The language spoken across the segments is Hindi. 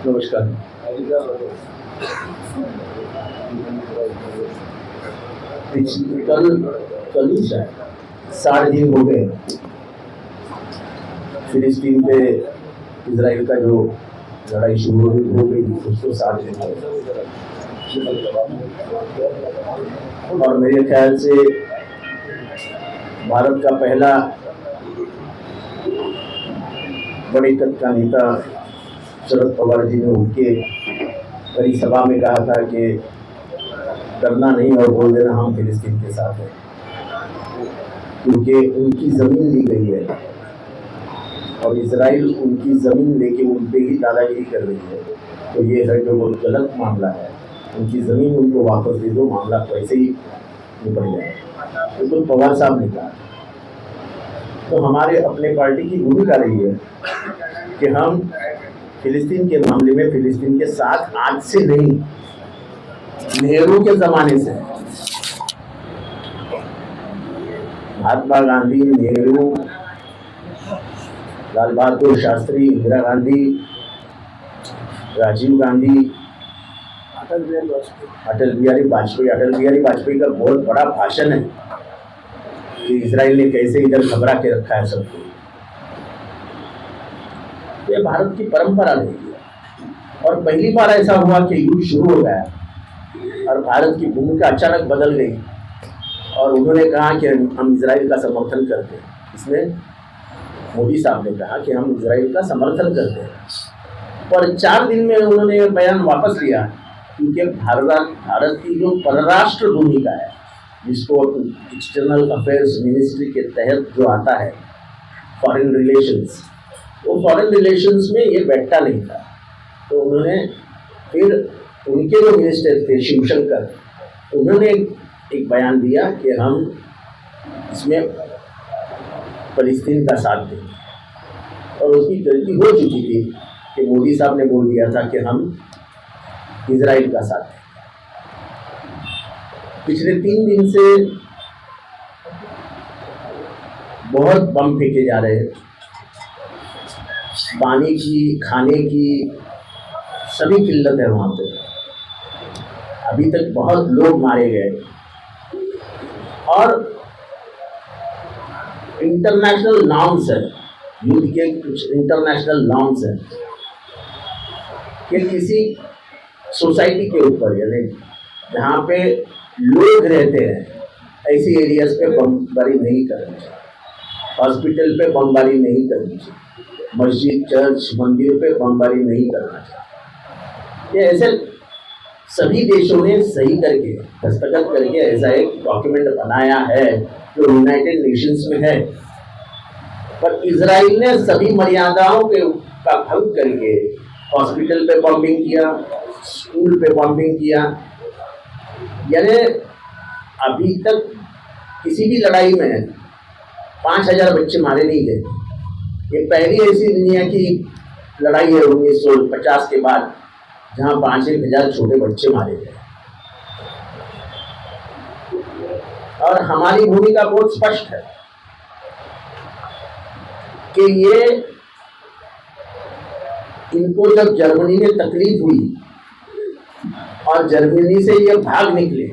नमस्कार। कल ही शायद 60 दिन हो गए फिलिस्तीन पे इजराइल का जो लड़ाई शुरू हो गई, उसको 60 दिन हो गए और मेरे ख्याल से भारत का पहला बड़े कद का नेता शरद पवार जी ने उनके बड़ी सभा में कहा था कि करना नहीं और बोल देना हम फिलिस्तीन के साथ हैं, क्योंकि उनकी ज़मीन ली गई है और इजराइल उनकी ज़मीन लेके उन पे ही दादागिरी कर रही है। तो ये है जो बहुत गलत मामला है। उनकी ज़मीन उनको वापस दे दो, मामला तो ऐसे ही निपट जाए। तो पवार साहब ने कहा। तो हमारे अपने पार्टी की भूमिका रही है कि हम फिलिस्तीन के मामले में फिलिस्तीन के साथ आज से नहीं, नेहरू के ज़माने से, महात्मा गांधी, नेहरू, लाल बहादुर शास्त्री, इंदिरा गांधी, राजीव गांधी, अटल बिहारी वाजपेयी का बहुत बड़ा भाषण है कि इजराइल ने कैसे इधर घबरा के रखा है सबको। ये भारत की परंपरा रही है और पहली बार ऐसा हुआ कि युद्ध शुरू हो गया और भारत की भूमिका अचानक बदल गई और उन्होंने कहा कि हम इजराइल का समर्थन करते हैं। इसमें मोदी साहब ने कहा कि हम इजराइल का समर्थन करते हैं, पर 4 दिन में उन्होंने बयान वापस लिया, क्योंकि भारत की जो परराष्ट्र भूमिका है, जिसको एक्सटर्नल अफेयर्स मिनिस्ट्री के तहत जो आता है फॉरेन रिलेशंस, वो फॉरेन रिलेशंस में ये बैठता नहीं था। तो उन्होंने फिर उनके जो मिनिस्टर थे शिवशंकर, उन्होंने एक बयान दिया कि हम इसमें फिलिस्तीन का साथ देंगे और उसकी गलती हो चुकी थी कि मोदी साहब ने बोल दिया था कि हम इजराइल का साथ देंगे। पिछले 3 दिन से बहुत बम फेंके जा रहे हैं, पानी की, खाने की सभी किल्लत है वहाँ पे। अभी तक बहुत लोग मारे गए और इंटरनेशनल नॉर्म्स है, युद्ध के कुछ इंटरनेशनल नॉर्म्स हैं कि किसी सोसाइटी के ऊपर, यानी जहाँ पे लोग रहते हैं, ऐसी एरियाज पे बमबारी नहीं करनी चाहिए, हॉस्पिटल पे बमबारी नहीं करनी चाहिए, मस्जिद, चर्च, मंदिर पे बमबारी नहीं करना चाहिए। ये ऐसे सभी देशों ने सही करके, दस्तखत करके ऐसा एक डॉक्यूमेंट बनाया है जो यूनाइटेड नेशंस में है, पर इजराइल ने सभी मर्यादाओं का भंग करके हॉस्पिटल पे बॉम्बिंग किया, स्कूल पे बॉम्बिंग किया। यानी अभी तक किसी भी लड़ाई में 5000 बच्चे मारे नहीं गए। ये पहली ऐसी दुनिया की लड़ाई है 1950 के बाद जहां 5000 छोटे बच्चे मारे गए। और हमारी भूमिका बहुत स्पष्ट है कि ये इनको जब जर्मनी में तकलीफ हुई और जर्मनी से ये भाग निकले,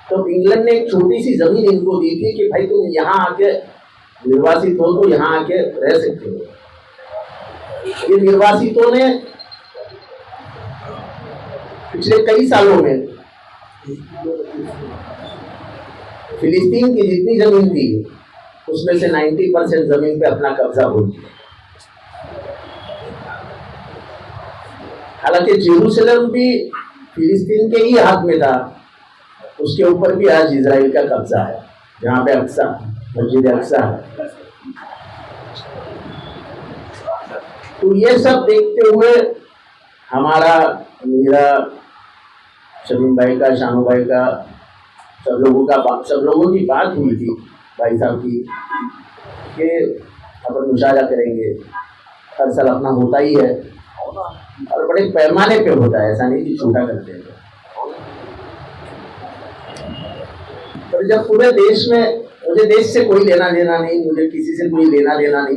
तो इंग्लैंड ने एक छोटी सी जमीन इनको दी थी कि भाई तुम यहाँ आके निर्वासित हो तो यहाँ आके रह सकते हो। ये निर्वासितों ने पिछले कई सालों में फिलिस्तीन की जितनी जमीन थी उसमें से 90% जमीन पे अपना कब्जा हो गया। हालांकि जेरूसलम भी फिलिस्तीन के ही हाथ में था, उसके ऊपर भी आज इजराइल का कब्जा है, जहाँ पे अक्सा, मस्जिद अक्सा है। तो ये सब देखते हुए हमारा, मेरा, शमीम भाई का, शानू भाई का, सब लोगों की बात हुई थी भाई साहब की कि अपन मुशावरा करेंगे। हर साल अपना होता ही है और बड़े पैमाने पे होता है, ऐसा नहीं कि छोटा करते हैं। पर जब पूरे देश में, मुझे देश से कोई लेना देना नहीं, मुझे किसी से कोई लेना देना नहीं,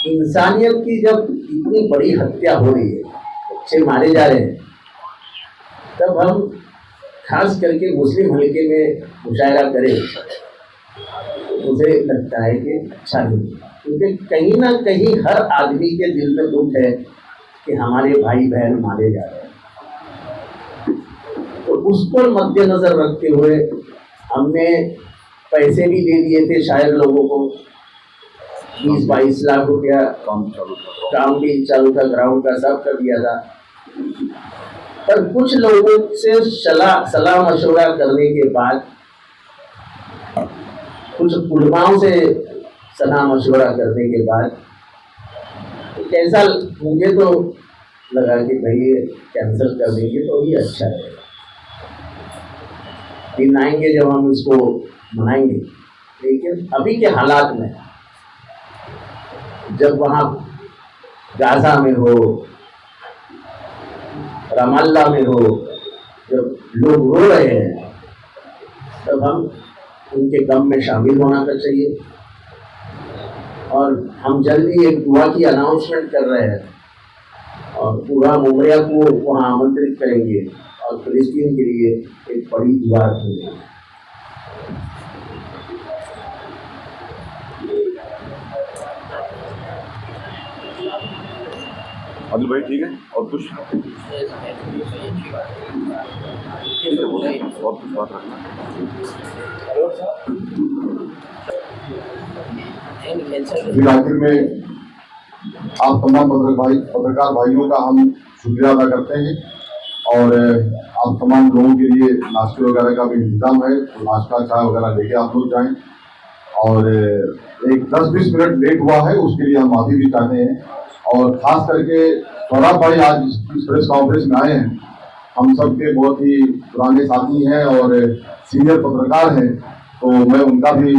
इंसानियत की जब इतनी बड़ी हत्या हो रही है, बच्चे मारे जा रहे हैं, तब हम खास करके मुस्लिम हल्के में मुशायरा करें तो मुझे लगता है कि अच्छा नहीं, क्योंकि कहीं ना कहीं हर आदमी के दिल में दुख है कि हमारे भाई बहन मारे जा रहे हैं। तो उस पर मद्देनजर रखते हुए हमने पैसे भी दे दिए थे शायद लोगों को, 20-22 लाख रुपया काम भी चालू था, ग्राउंड का सब कर दिया था। पर कुछ लोगों से सलाह मशवरा करने के बाद, कुछ उलमाओं से सलाह मशवरा करने के बाद कैसा मुझे तो लगा कि भाई कैंसिल कर देंगे तो ही अच्छा है, दिन आएंगे जब हम उसको मनाएंगे। लेकिन अभी के हालात में जब वहाँ गाजा में हो, रामल्ला में हो, जब लोग रो रहे हैं, तब हम उनके गम में शामिल होना तो चाहिए। और हम जल्दी एक दुआ की अनाउंसमेंट कर रहे हैं और पूरा मुमरिया को वहाँ आमंत्रित करेंगे और फिलिस्तीन के लिए एक बड़ी दुआ करेंगे। आदिल भाई ठीक है, और कुछ और कुछ बात रखना? आखिर में आप तमाम पत्रकार भाइयों का हम शुक्रिया अदा करते हैं और आप तमाम लोगों के लिए नाश्ते वगैरह का भी इंतजाम है, तो नाश्ता चाय वगैरह लेके आप लोग जाएं। और एक 10-20 मिनट लेट हुआ है, उसके लिए हम माफी भी चाहते हैं। और खास करके सौरभ भाई आज इस प्रेस कॉन्फ्रेंस में आए हैं, हम सबके बहुत ही पुराने साथी हैं और सीनियर पत्रकार हैं, तो मैं उनका भी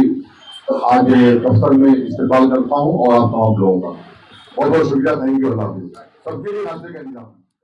आज दफ्तर में इस्तेमाल करता हूं और आप तमाम लोगों का बहुत बहुत शुक्रिया। Thank you. अल्लाह हाफिज़। सबके लिए नाश्ते का इंतजाम।